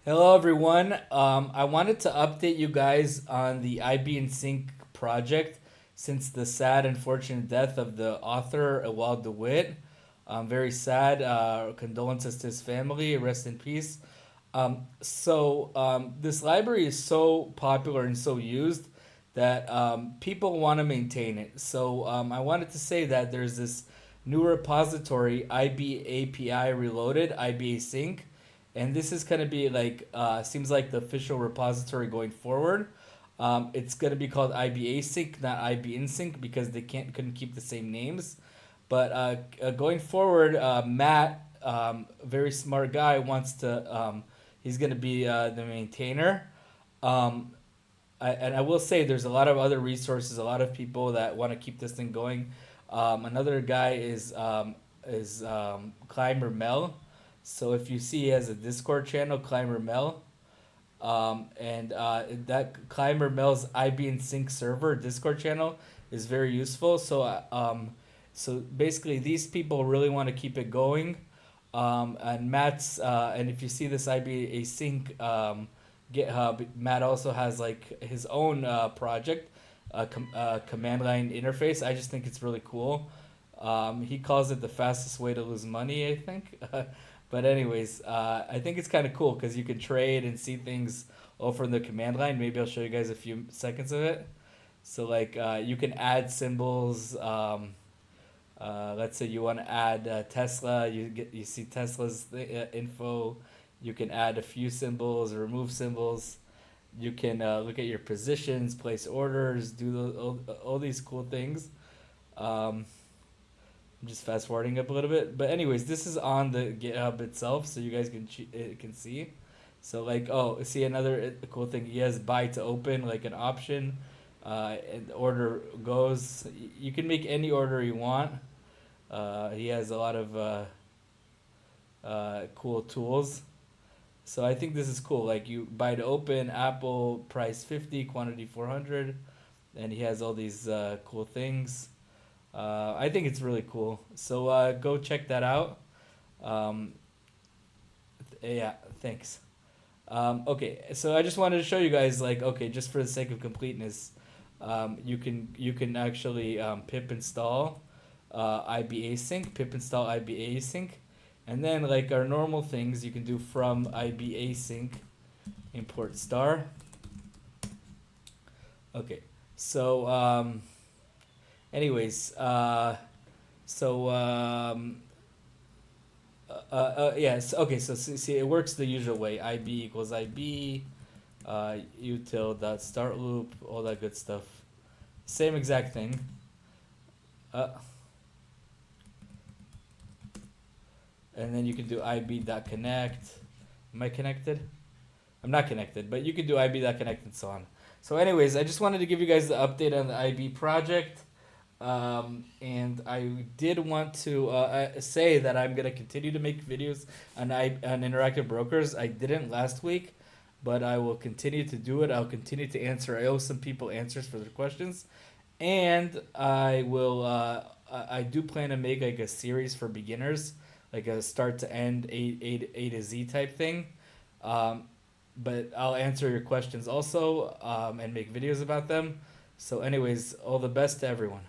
Hello, everyone. I wanted to update you guys on the IB and Sync project since the sad and fortunate death of the author, Walt DeWitt. Very sad. Condolences to his family. Rest in peace. This library is so popular and so used that people want to maintain it. I wanted to say that there's this new repository, IB API Reloaded, IB Async, and this is going to be seems like the official repository going forward. It's going to be called IB Async, not IB InSync, because they couldn't keep the same names. But going forward, Matt, very smart guy, wants to. He's going to be the maintainer. Um, and I will say there's a lot of other resources, a lot of people that want to keep this thing going. Another guy is Climber Mel. So if you see he has a Discord channel, Climber Mel, and that Climber Mel's IB and Sync server Discord channel is very useful. So basically these people really want to keep it going. And if you see this IB Async GitHub, Matt also has like his own project, command line interface. I just think it's really cool. He calls it the fastest way to lose money, I think. But anyways, I think it's kind of cool because you can trade and see things all from the command line. Maybe I'll show you guys a few seconds of it. You can add symbols. Let's say you want to add Tesla. You see Tesla's info. You can add a few symbols, remove symbols. You can look at your positions, place orders, do all these cool things. I'm just fast forwarding up a little bit, but anyways, this is on the GitHub itself, so you guys can see. See another cool thing. He has buy to open like an option, and the order goes. You can make any order you want. He has a lot of cool tools. So I think this is cool. Like you buy to open, Apple price 50, quantity 400, and he has all these cool things. I think it's really cool. Go check that out. Um, yeah, thanks. Okay, so I just wanted to show you guys okay, just for the sake of completeness, you can actually pip install IB Async, pip install IB Async, and then like our normal things you can do from IB Async import star. Okay, so anyways, so yes, okay. So see, it works the usual way. IB equals IB, util dot start loop, all that good stuff. Same exact thing. Uh, and then you can do IB dot connect. Am I connected? I'm not connected, but you can do IB dot connect and so on. So, anyways, I just wanted to give you guys the update on the IB project. And I did want to say that I'm gonna continue to make videos on interactive brokers. I didn't last week, but I will continue to do it. I'll continue to answer. I owe some people answers for their questions, and I will. I do plan to make like a series for beginners, like a start to end A to Z type thing. Um, but I'll answer your questions also and make videos about them. So, anyways, all the best to everyone.